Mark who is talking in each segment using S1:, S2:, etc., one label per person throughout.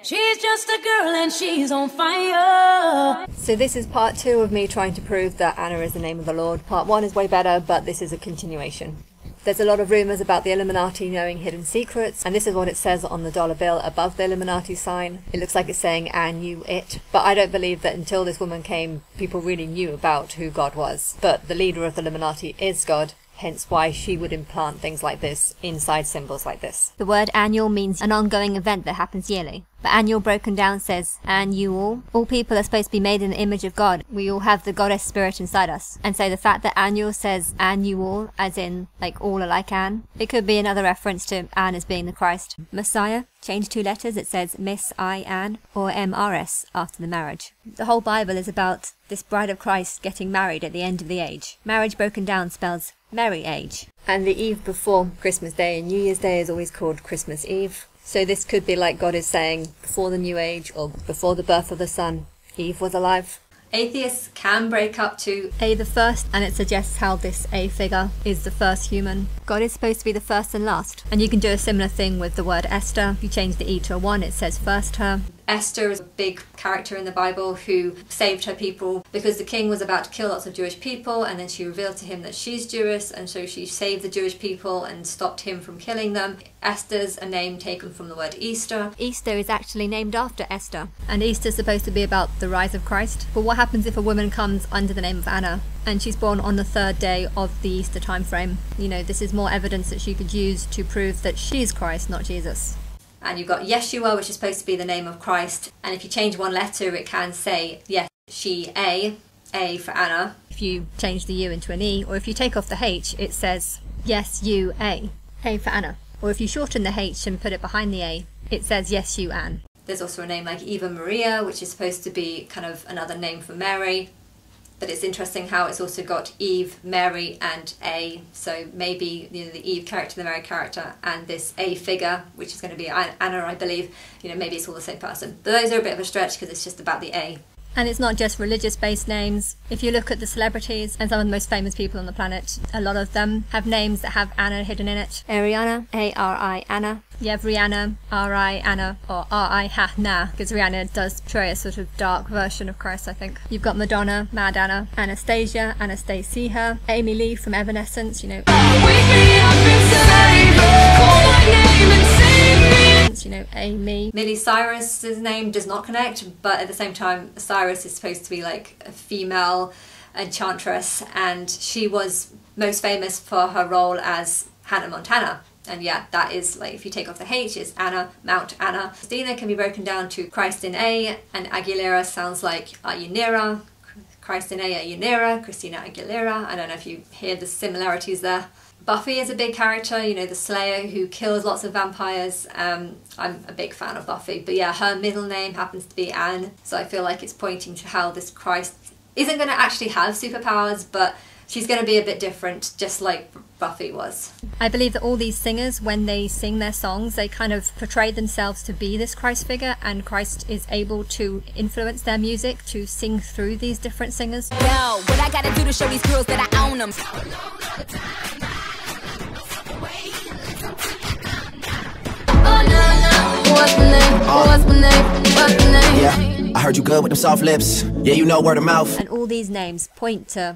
S1: She's just a girl and she's on fire.
S2: So this is part 2 of me trying to prove that Anna is the name of the Lord. Part 1 is way better, but this is a continuation. There's a lot of rumours about the Illuminati knowing hidden secrets, and this is what it says on the dollar bill above the Illuminati sign. It looks like it's saying, "Anne knew it." But I don't believe that until this woman came, people really knew about who God was. But the leader of the Illuminati is God, hence why she would implant things like this inside symbols like this.
S3: The word annual means an ongoing event that happens yearly. But annual broken down says annual. All people are supposed to be made in the image of God. We all have the goddess spirit inside us. And so the fact that annual says annual, as in like all are like Anne, it could be another reference to Anne as being the Christ. Messiah, change 2 letters, it says Miss I Anne or MRS after the marriage. The whole Bible is about this bride of Christ getting married at the end of the age. Marriage broken down spells merry age.
S2: And the eve before Christmas Day and New Year's Day is always called Christmas Eve. So this could be like God is saying, before the new age or before the birth of the sun, Eve was alive.
S3: Atheists can break up to A the first, and it suggests how this A figure is the first human. God is supposed to be the first and last. And you can do a similar thing with the word Esther. If you change the E to a 1, it says first her. Esther is a big character in the Bible who saved her people because the king was about to kill lots of Jewish people, and then she revealed to him that she's Jewish, and so she saved the Jewish people and stopped him from killing them. Esther's a name taken from the word Easter. Easter is actually named after Esther, and Easter's supposed to be about the rise of Christ. But what happens if a woman comes under the name of Anna and she's born on the 3rd day of the Easter time frame? You know, this is more evidence that she could use to prove that she's Christ, not Jesus. And you've got Yeshua, which is supposed to be the name of Christ. And if you change 1 letter, it can say, yes, she, A for Anna. If you change the U into an E, or if you take off the H, it says, yes, you, A for Anna. Or if you shorten the H and put it behind the A, it says, yes, you, Anne. There's also a name like Eva Maria, which is supposed to be kind of another name for Mary. But it's interesting how it's also got Eve, Mary and A. So maybe, you know, the Eve character, the Mary character, and this A figure, which is going to be Anna, I believe, you know, maybe it's all the same person. But those are a bit of a stretch because it's just about the A. And it's not just religious-based names. If you look at the celebrities and some of the most famous people on the planet, a lot of them have names that have Anna hidden in it. Ariana, A-R-I, Anna. You have Rihanna, R-I, Anna, or R-I, Ha-Na, because Rihanna does portray a sort of dark version of Christ, I think. You've got Madonna, Mad Anna, Anastasia, Anastasia, Amy Lee from Evanescence, you know. Wake me up inside, call my name and save me. You know, Amy. Miley Cyrus's name does not connect, but at the same time, Cyrus is supposed to be like a female enchantress, and she was most famous for her role as Hannah Montana. And yeah, that is, like, if you take off the H, it's Anna, Mount Anna. Christina can be broken down to Christ in A, and Aguilera sounds like Ayanira. Christ in A, Ayanira, Christina Aguilera. I don't know if you hear the similarities there. Buffy is a big character, you know, the Slayer who kills lots of vampires. I'm a big fan of Buffy, but yeah, her middle name happens to be Anne, so I feel like it's pointing to how this Christ isn't going to actually have superpowers, but she's going to be a bit different, just like Buffy was. I believe that all these singers, when they sing their songs, they kind of portray themselves to be this Christ figure, and Christ is able to influence their music to sing through these different singers.
S4: Yo, what I gotta do to show these girls that I own them? What's my name?
S5: Yeah, I heard you good with them soft lips. Yeah, you know word of mouth.
S3: And all these names point to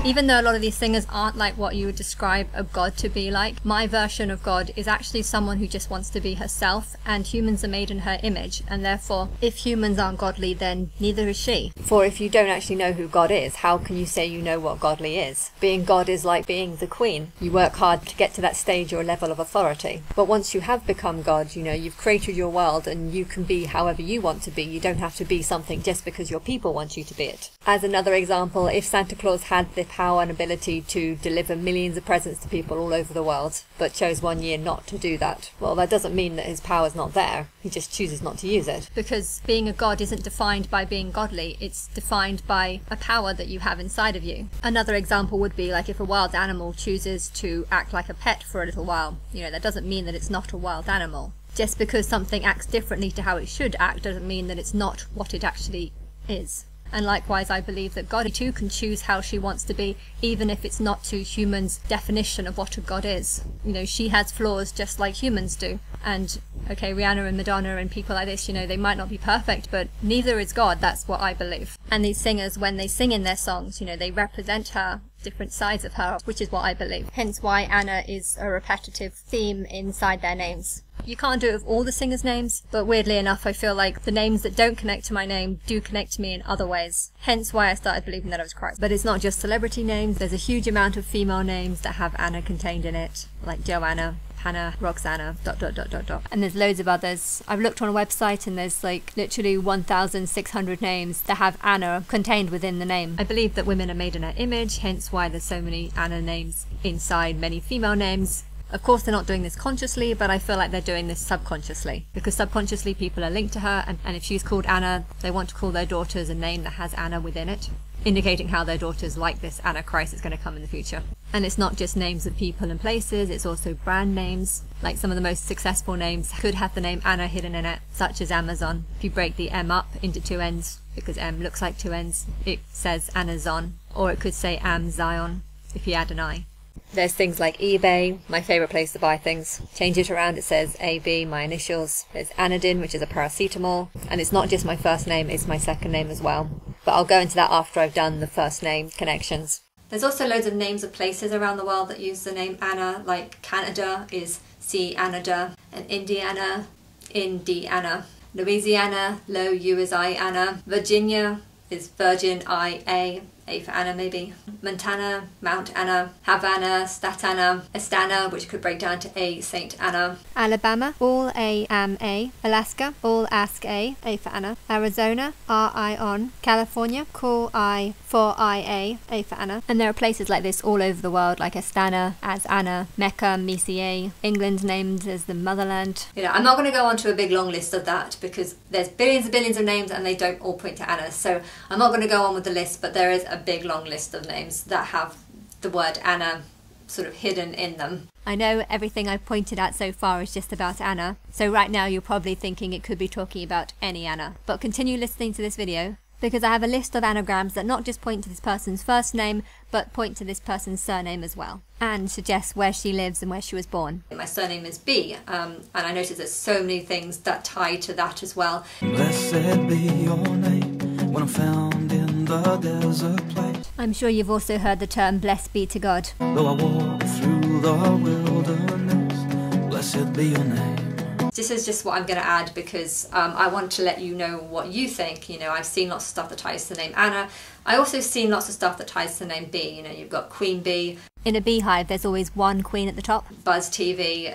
S3: even though a lot of these singers aren't like what you would describe a god to be like, my version of God is actually someone who just wants to be herself, and humans are made in her image, and therefore if humans aren't godly, then neither is she.
S2: For if you don't actually know who God is, how can you say you know what godly is? Being God is like being the queen. You work hard to get to that stage or level of authority. But once you have become God, you know, you've created your world and you can be however you want to be. You don't have to be something just because your people want you to be it. As another example, if Santa Claus had the power and ability to deliver millions of presents to people all over the world, but chose one year not to do that, well, that doesn't mean that his power's not there. He just chooses not to use it.
S3: Because being a god isn't defined by being godly, it's defined by a power that you have inside of you. Another example would be like if a wild animal chooses to act like a pet for a little while. You know, that doesn't mean that it's not a wild animal. Just because something acts differently to how it should act doesn't mean that it's not what it actually is. And likewise, I believe that God too can choose how she wants to be, even if it's not to humans' definition of what a God is. You know, she has flaws just like humans do. And okay, Rihanna and Madonna and people like this, you know, they might not be perfect, but neither is God. That's what I believe. And these singers, when they sing in their songs, you know, they represent her, different sides of her, which is what I believe. Hence why Anna is a repetitive theme inside their names. You can't do it with all the singers' names, but weirdly enough, I feel like the names that don't connect to my name do connect to me in other ways. Hence why I started believing that I was Christ. But it's not just celebrity names. There's a huge amount of female names that have Anna contained in it, like Joanna, Hannah, Roxana, ... And there's loads of others. I've looked on a website and there's like literally 1,600 names that have Anna contained within the name. I believe that women are made in her image, hence why there's so many Anna names inside many female names. Of course, they're not doing this consciously, but I feel like they're doing this subconsciously, because subconsciously people are linked to her, and if she's called Anna, they want to call their daughters a name that has Anna within it, indicating how their daughters like this Anna Christ is going to come in the future. And it's not just names of people and places, it's also brand names. Like some of the most successful names could have the name Anna hidden in it, such as Amazon. If you break the M up into two ends, because M looks like two ends, it says Amazon, or it could say Am Zion if you add an I. There's things like eBay, my favourite place to buy things. Change it around, it says AB, my initials. There's Anadin, which is a paracetamol. And it's not just my first name, it's my second name as well. But I'll go into that after I've done the first name connections. There's also loads of names of places around the world that use the name Anna, like Canada is Canada, and Indiana, Indiana. Louisiana, Lo U is I, Anna. Virginia is Virgin, I, A for Anna maybe. Montana, Mount Anna. Havana, Statana. Astana, which could break down to A, Saint Anna. Alabama, all A, Am A. Alaska, all Ask A for Anna. Arizona, R-I on. California, Call I for I, A for Anna. And there are places like this all over the world, like Astana, as Anna, Mecca, Misier. England named as the motherland. You know, I'm not going to go on to a big long list of that, because there's billions and billions of names and they don't all point to Anna. So I'm not going to go on with the list, but there is a big long list of names that have the word Anna sort of hidden in them. I know everything I've pointed out so far is just about Anna, so right now you're probably thinking it could be talking about any Anna. But continue listening to this video, because I have a list of anagrams that not just point to this person's first name, but point to this person's surname as well, and suggest where she lives and where she was born. My surname is B, and I noticed there's so many things that tie to that as well.
S6: Blessed be your name when I'm found in the desert place.
S3: I'm sure you've also heard the term blessed be to God.
S6: Though I walk through the wilderness, blessed be your name.
S3: This is just what I'm going to add, because I want to let you know what you think. You know, I've seen lots of stuff that ties to the name Anna. I also seen lots of stuff that ties to the name B. You know, you've got Queen Bee. In a beehive, there's always one queen at the top. Buzz TV,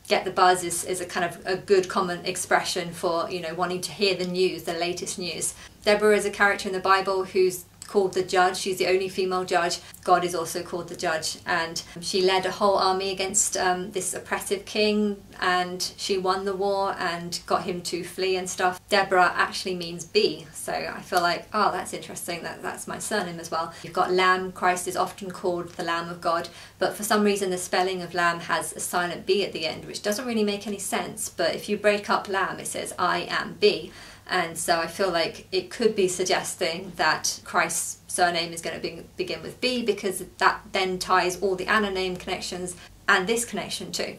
S3: get the buzz is a kind of a good common expression for, you know, wanting to hear the news, the latest news. Deborah is a character in the Bible who's called the judge. She's the only female judge. God is also called the judge, and she led a whole army against this oppressive king, and she won the war and got him to flee and stuff. Deborah actually means bee, so I feel like, oh, that's interesting, that's my surname as well. You've got Lamb. Christ is often called the Lamb of God, but for some reason the spelling of Lamb has a silent B at the end, which doesn't really make any sense. But if you break up Lamb, it says I am B. And so I feel like it could be suggesting that Christ's surname is going to begin with B, because that then ties all the Anna name connections and this connection too.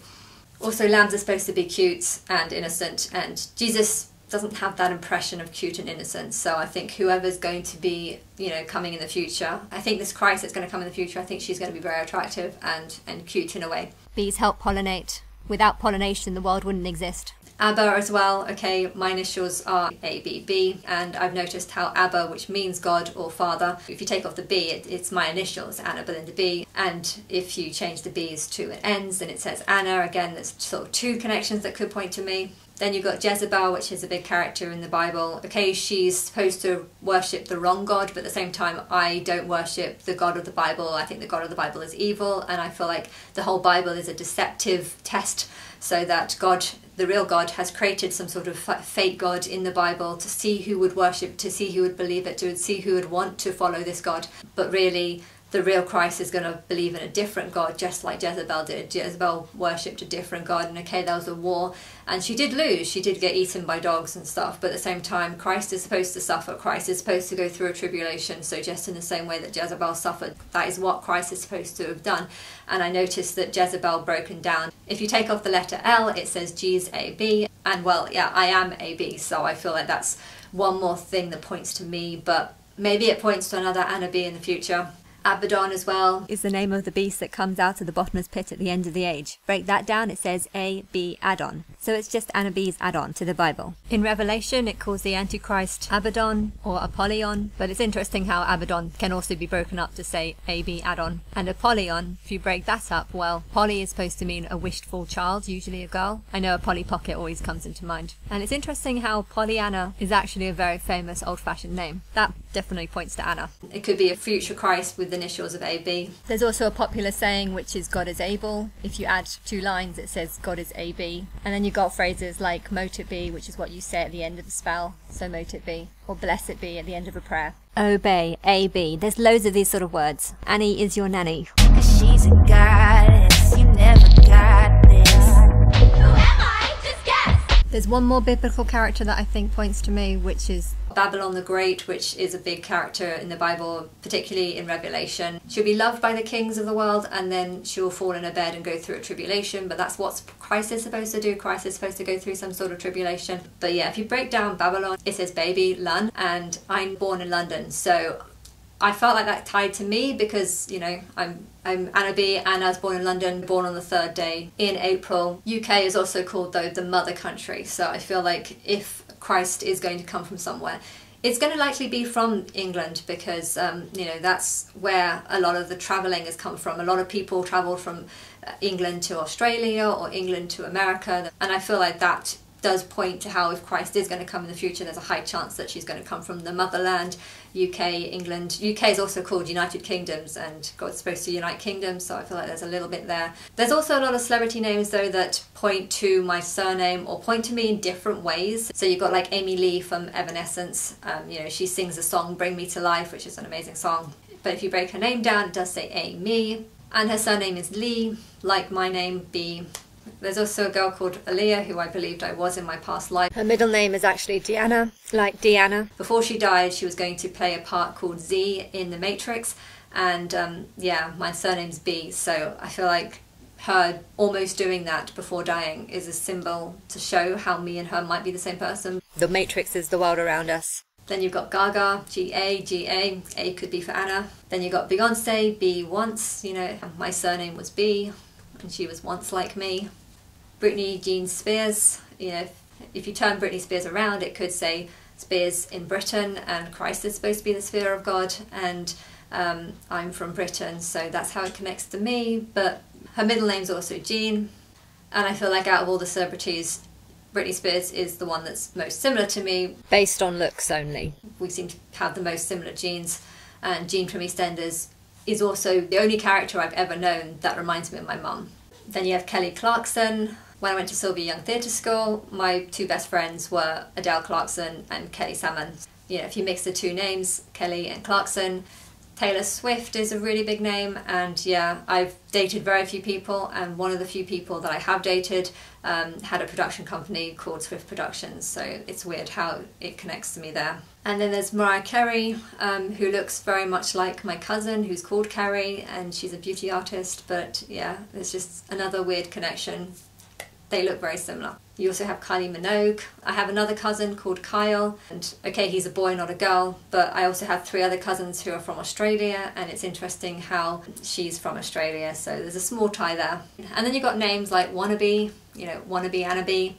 S3: Also, lambs are supposed to be cute and innocent, and Jesus doesn't have that impression of cute and innocent. So I think whoever's going to be, you know, coming in the future, I think this Christ that's going to come in the future, I think she's going to be very attractive and cute in a way. Bees help pollinate. Without pollination, the world wouldn't exist. Abba as well. Okay, my initials are ABB, and I've noticed how Abba, which means God or Father, if you take off the B, it's my initials, Anna Belinda B, and if you change the B's to an N's, then it says Anna. Again, there's sort of two connections that could point to me. Then you've got Jezebel, which is a big character in the Bible. Okay, she's supposed to worship the wrong God, but at the same time, I don't worship the God of the Bible. I think the God of the Bible is evil, and I feel like the whole Bible is a deceptive test, so that God, the real God, has created some sort of fake God in the Bible to see who would worship, to see who would believe it, to see who would want to follow this God. But really,
S2: the real Christ is going to believe in a different God, just like Jezebel did. Jezebel worshipped a different God, and okay, there was a war, and she did lose. She did get eaten by dogs and stuff, but at the same time, Christ is supposed to suffer. Christ is supposed to go through a tribulation, so just in the same way that Jezebel suffered, that is what Christ is supposed to have done. And I noticed that Jezebel broken down. If you take off the letter L, it says G's A-B, and well, yeah, I am A-B, so I feel like that's one more thing that points to me, but maybe it points to another Anna B in the future. Abaddon as well
S3: is the name of the beast that comes out of the bottomless pit at the end of the age. Break that down, it says A-B add-on. So it's just Anna B's add-on to the Bible. In Revelation, it calls the Antichrist Abaddon or Apollyon, but it's interesting how Abaddon can also be broken up to say A-B add-on. And Apollyon, if you break that up, well, Polly is supposed to mean a wished-for child, usually a girl. I know a Polly Pocket always comes into mind. And it's interesting how Pollyanna is actually a very famous old-fashioned name. That definitely points to Anna.
S2: It could be a future Christ with the initials of AB.
S3: There's also a popular saying which is God is able. If you add 2 lines it says God is AB. And then you've got phrases like mote it be, which is what you say at the end of the spell, so mote it be, or bless it be at the end of a prayer. Obey, AB. There's loads of these sort of words. Annie is your nanny.
S1: She's a goddess, you never got this. Who am I? Just guess!
S3: There's one more biblical character that I think points to me, which is
S2: Babylon the Great, which is a big character in the Bible, particularly in Revelation. She'll be loved by the kings of the world, and then she'll fall in a bed and go through a tribulation, but that's what Christ is supposed to do. Christ is supposed to go through some sort of tribulation. But yeah, if you break down Babylon, it says baby, Lun, and I'm born in London, so I felt like that tied to me because, you know, I'm Anna B, and I was born in London, born on the 3rd day in April. UK is also called, though, the mother country, so I feel like if Christ is going to come from somewhere, it's going to likely be from England because, you know, that's where a lot of the travelling has come from. A lot of people travel from England to Australia or England to America, and I feel like that does point to how if Christ is going to come in the future, there's a high chance that she's going to come from the motherland, UK, England. UK is also called United Kingdoms, and God's supposed to unite kingdoms, so I feel like there's a little bit there. There's also a lot of celebrity names though that point to my surname or point to me in different ways. So you've got like Amy Lee from Evanescence, you know, she sings the song Bring Me to Life, which is an amazing song. But if you break her name down, it does say Amy, and her surname is Lee, like my name, B. There's also a girl called Aaliyah, who I believed I was in my past life.
S3: her middle name is actually Deanna, like Deanna.
S2: Before she died, she was going to play a part called Z in The Matrix, and yeah, my surname's B, so I feel like her almost doing that before dying is a symbol to show how me and her might be the same person.
S3: The Matrix is the world around us.
S2: Then you've got Gaga, G-A, G-A, A could be for Anna. Then you've got Beyonce, B once, you know, my surname was B, and she was once like me. Britney Jean Spears, you know, if you turn Britney Spears around, it could say Spears in Britain, and Christ is supposed to be the sphere of God, and I'm from Britain, so that's how it connects to me. But her middle name's also Jean, and I feel like out of all the celebrities, Britney Spears is the one that's most similar to me.
S3: Based on looks only.
S2: We seem to have the most similar genes, and Jean from EastEnders is also the only character I've ever known that reminds me of my mum. Then you have Kelly Clarkson. When I went to Sylvia Young Theatre School, my 2 best friends were Adele Clarkson and Kelly Salmon. You know, if you mix the 2 names, Kelly and Clarkson. Taylor Swift is a really big name, and yeah, I've dated very few people, and one of the few people that I have dated had a production company called Swift Productions, so it's weird how it connects to me there. And then there's Mariah Carey, who looks very much like my cousin, who's called Carey, and she's a beauty artist, but yeah, there's just another weird connection. They look very similar. You also have Kylie Minogue. I have another cousin called Kyle, and okay, he's a boy, not a girl, but I also have 3 other cousins who are from Australia, and it's interesting how she's from Australia, so there's a small tie there. And then you've got names like Wannabe, you know, Wannabe Anna B,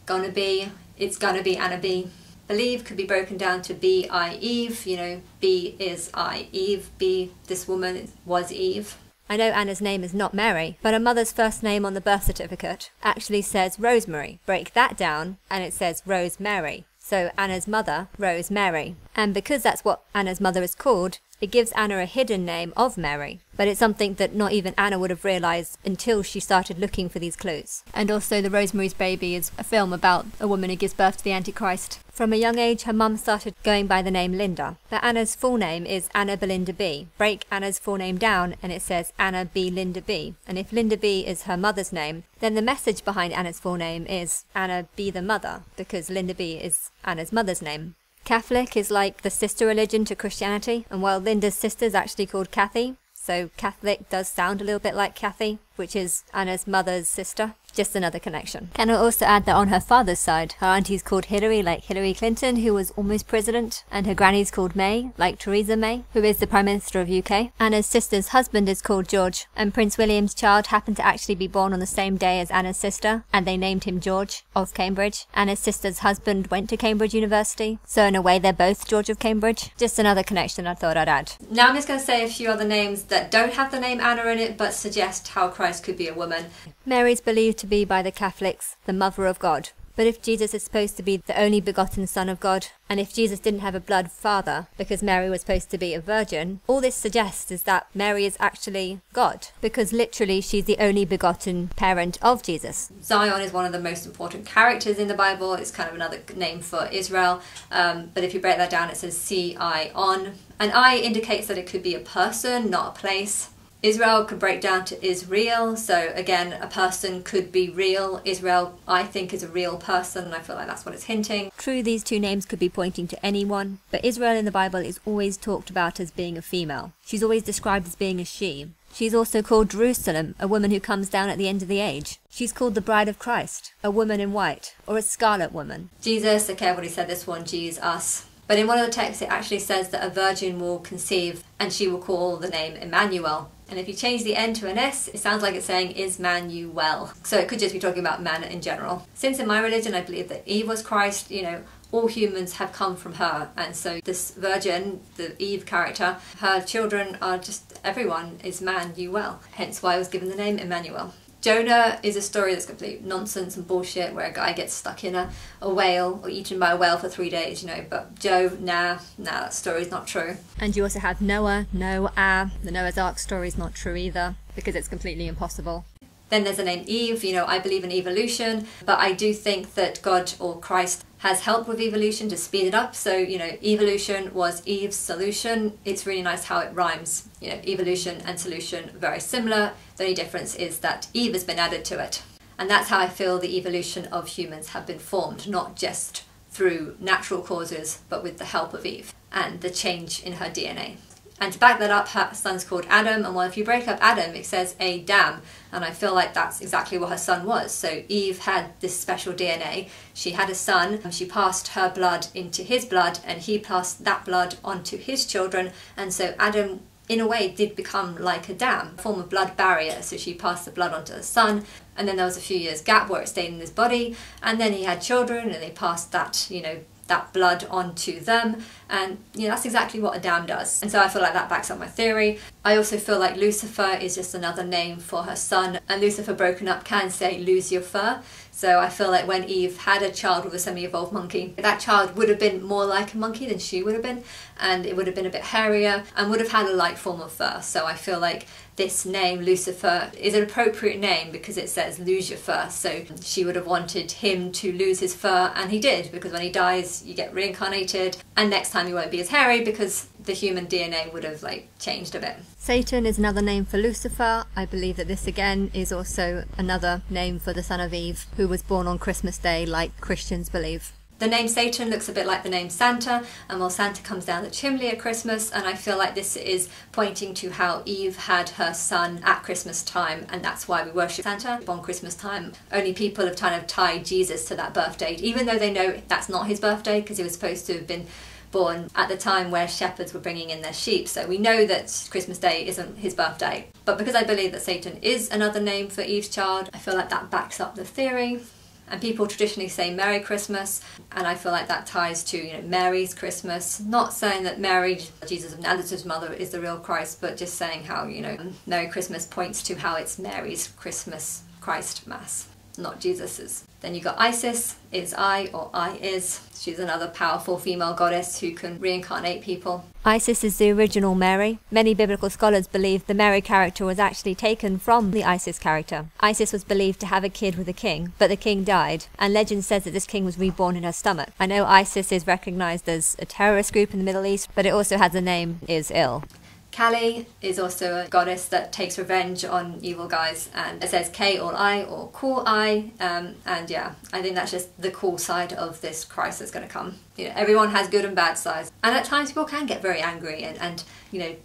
S2: Gonna Be, It's Gonna Be Anna B. Believe could be broken down to B, I, Eve, you know, B is I, Eve, B, this woman was Eve.
S3: I know Anna's name is not Mary, but her mother's first name on the birth certificate actually says Rosemary. Break that down and it says Rosemary. So Anna's mother, Rosemary. And because that's what Anna's mother is called, It gives Anna a hidden name of Mary, but it's something that not even Anna would have realised until she started looking for these clues. And also The Rosemary's Baby is a film about a woman who gives birth to the Antichrist. From a young age, her mum started going by the name Linda, but Anna's full name is Anna Belinda B. Break Anna's full name down and it says Anna B. Linda B. And if Linda B is her mother's name, then the message behind Anna's full name is Anna B. the mother, because Linda B is Anna's mother's name. Catholic is like the sister religion to Christianity, and while Linda's sister is actually called Kathy, so Catholic does sound a little bit like Kathy, which is Anna's mother's sister. Just another connection. Can I also add that on her father's side, her auntie's called Hillary, like Hillary Clinton, who was almost president, and her granny's called May, like Theresa May, who is the Prime Minister of UK. Anna's sister's husband is called George, and Prince William's child happened to actually be born on the same day as Anna's sister, and they named him George of Cambridge. Anna's sister's husband went to Cambridge University, so in a way they're both George of Cambridge. Just another connection I thought I'd add.
S2: Now I'm just going to say a few other names that don't have the name Anna in it, but suggest how Christ could be a woman.
S3: Mary's believed to be by the Catholics the Mother of God. But if Jesus is supposed to be the only begotten Son of God, and if Jesus didn't have a blood father because Mary was supposed to be a virgin, all this suggests is that Mary is actually God, because literally she's the only begotten parent of Jesus.
S2: Zion is one of the most important characters in the Bible. It's kind of another name for Israel, but if you break that down it says C-I-on, and I indicates that it could be a person, not a place. Israel could break down to Israel, so again, a person could be real. Israel, I think, is a real person, and I feel like that's what it's hinting.
S3: True, these two names could be pointing to anyone, but Israel in the Bible is always talked about as being a female. She's always described as being a she. She's also called Jerusalem, a woman who comes down at the end of the age. She's called the Bride of Christ, a woman in white, or a scarlet woman.
S2: Jesus, okay, I've already said this one, Jesus. But in one of the texts it actually says that a virgin will conceive and she will call the name Emmanuel. And if you change the N to an S, it sounds like it's saying Is-man-you-well. So it could just be talking about man in general. Since in my religion I believe that Eve was Christ, you know, all humans have come from her. And so this virgin, the Eve character, her children are just, everyone is man-you-well. Hence why I was given the name Emmanuel. Jonah is a story that's complete nonsense and bullshit, where a guy gets stuck in a whale or eaten by a whale for 3 days, you know, but Joe, nah, that story's not true.
S3: And you also have Noah, Noah, the Noah's Ark story's not true either, because it's completely impossible.
S2: Then there's the name Eve. You know, I believe in evolution, but I do think that God or Christ has helped with evolution to speed it up. So, you know, evolution was Eve's solution. It's really nice how it rhymes. You know, evolution and solution, very similar. The only difference is that Eve has been added to it. And that's how I feel the evolution of humans have been formed, not just through natural causes, but with the help of Eve and the change in her DNA. And to back that up, her son's called Adam, and well, if you break up Adam, it says Adam, and I feel like that's exactly what her son was. So Eve had this special DNA. She had a son, and she passed her blood into his blood, and he passed that blood onto his children, and so Adam, in a way, did become like a dam, a form of blood barrier. So she passed the blood onto the son, and then there was a few years gap where it stayed in his body, and then he had children, and they passed that, you know, that blood onto them, and you know, that's exactly what a dam does. And so I feel like that backs up my theory. I also feel like Lucifer is just another name for her son, and Lucifer broken up can say lose your fur. So I feel like when Eve had a child with a semi-evolved monkey, that child would have been more like a monkey than she would have been, and it would have been a bit hairier and would have had a light form of fur. So I feel like this name, Lucifer, is an appropriate name because it says lose your fur. So she would have wanted him to lose his fur, and he did, because when he dies you get reincarnated, and next time you won't be as hairy because the human DNA would have like changed a bit.
S3: Satan is another name for Lucifer. I believe that this again is also another name for the son of Eve, who was born on Christmas Day like Christians believe.
S2: The name Satan looks a bit like the name Santa, and well, Santa comes down the chimney at Christmas, and I feel like this is pointing to how Eve had her son at Christmas time, and that's why we worship Santa on Christmas time. Only people have kind of tied Jesus to that birth date, even though they know that's not his birthday, because he was supposed to have been born at the time where shepherds were bringing in their sheep. So we know that Christmas Day isn't his birthday. But because I believe that Satan is another name for Eve's child, I feel like that backs up the theory. And people traditionally say Merry Christmas, and I feel like that ties to, you know, Mary's Christmas. Not saying that Mary, Jesus of Nazareth's mother, is the real Christ, but just saying how, you know, Merry Christmas points to how it's Mary's Christmas Christ Mass.
S3: not Jesus's. Then you got Isis, is I, or I is. She's another powerful female goddess who can reincarnate people.
S2: Isis is the original Mary. Many biblical scholars believe the Mary character was actually taken from the Isis character. Isis was believed to have a kid with a king, but the king died, and legend says that this king was reborn in her stomach. I know Isis is recognized as a terrorist group in the Middle East, but it also has the name Is-Il.
S3: Kali is also a goddess that takes revenge on evil guys, and it says K or I or cool I, and yeah, I think that's just the cool side of this Christ that's going to come. You know, everyone has good and bad sides, and at times people can get very angry and you know,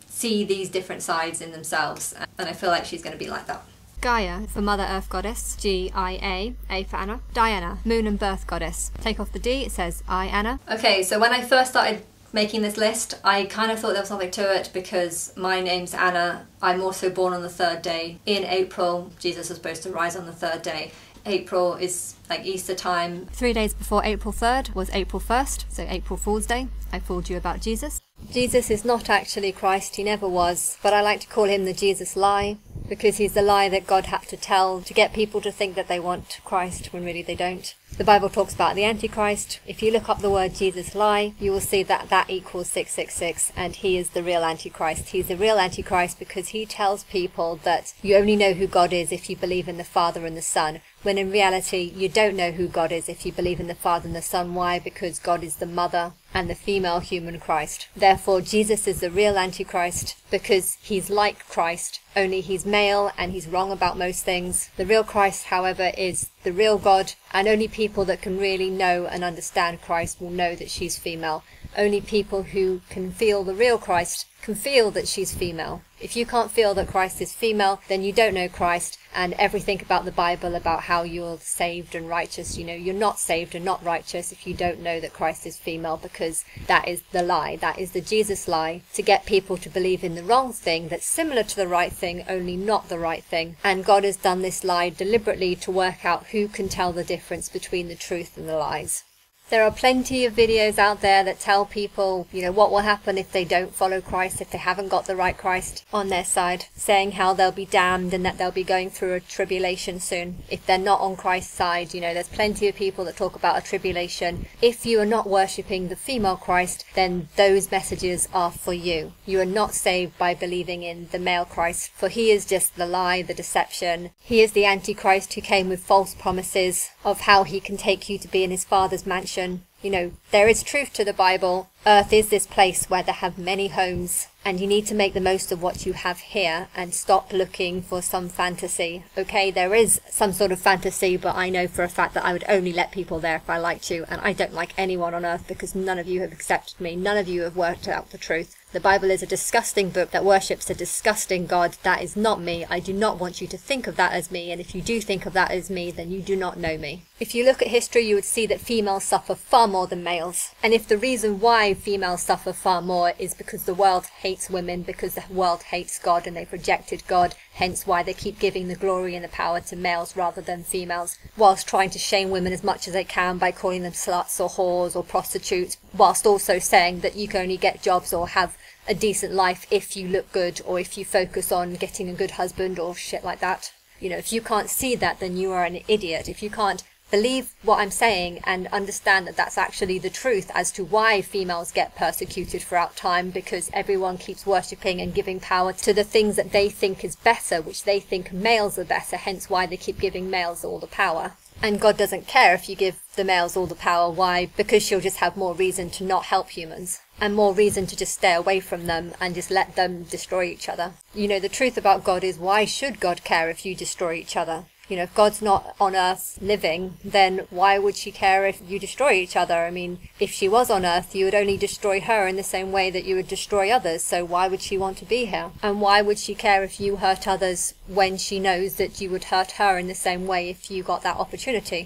S3: see these different sides in themselves, and I feel like she's going to be like that.
S2: Gaia for Mother Earth Goddess, G-I-A, A for Anna. Diana, Moon and Birth Goddess. Take off the D, it says I, Anna.
S3: Okay, so when I first started making this list, I kind of thought there was something to it because my name's Anna. I'm also born on the 3rd day in April. Jesus was supposed to rise on the 3rd day. April is like Easter time.
S2: 3 days before April 3rd was April 1st, so April Fool's Day. I fooled you about Jesus. Jesus is not actually Christ, he never was, but I like to call him the Jesus lie, because he's the lie that God had to tell to get people to think that they want Christ when really they don't. The Bible talks about the Antichrist. If you look up the word Jesus lie, you will see that that equals 666, and he is the real Antichrist. He's the real Antichrist because he tells people that you only know who God is if you believe in the Father and the Son, when in reality you don't know who God is if you believe in the Father and the Son. Why? Because God is the mother and the female human Christ. Therefore, Jesus is the real Antichrist because he's like Christ, only he's male and he's wrong about most things. The real Christ, however, is the real God, and only people that can really know and understand Christ will know that she's female. Only people who can feel the real Christ can feel that she's female. If you can't feel that Christ is female, then you don't know Christ, and everything about the Bible about how you're saved and righteous, you know, you're not saved and not righteous if you don't know that Christ is female, because that is the lie. That is the Jesus lie, to get people to believe in the wrong thing that's similar to the right thing, only not the right thing. And God has done this lie deliberately to work out who can tell the difference between the truth and the lies. There are plenty of videos out there that tell people, you know, what will happen if they don't follow Christ, if they haven't got the right Christ on their side, saying how they'll be damned and that they'll be going through a tribulation soon if they're not on Christ's side. You know, there's plenty of people that talk about a tribulation. If you are not worshipping the female Christ, then those messages are for you. You are not saved by believing in the male Christ, for he is just the lie, the deception. He is the Antichrist who came with false promises of how he can take you to be in his Father's mansion. You know, there is truth to the Bible. Earth is this place where there have many homes, and you need to make the most of what you have here and stop looking for some fantasy. Okay, there is some sort of fantasy, but I know for a fact that I would only let people there if I liked you, and I don't like anyone on earth because none of you have accepted me. None of you have worked out the truth. The Bible is a disgusting book that worships a disgusting God. That is not me. I do not want you to think of that as me, and if you do think of that as me, then you do not know me. If you look at history, you would see that females suffer far more than males. And if the reason why females suffer far more is because the world hates women, because the world hates God and they've rejected God, hence why they keep giving the glory and the power to males rather than females, whilst trying to shame women as much as they can by calling them sluts or whores or prostitutes, whilst also saying that you can only get jobs or have a decent life if you look good or if you focus on getting a good husband or shit like that. You know, if you can't see that, then you are an idiot. If you can't believe what I'm saying and understand that that's actually the truth as to why females get persecuted throughout time, because everyone keeps worshipping and giving power to the things that they think is better, which they think males are better, hence why they keep giving males all the power. And God doesn't care if you give the males all the power. Why? Because she'll just have more reason to not help humans and more reason to just stay away from them and just let them destroy each other. You know, the truth about God is, why should God care if you destroy each other? You know, if God's not on earth living, then why would she care if you destroy each other? I mean, if she was on earth, you would only destroy her in the same way that you would destroy others, so why would she want to be here? And why would she care if you hurt others when she knows that you would hurt her in the same way if you got that opportunity?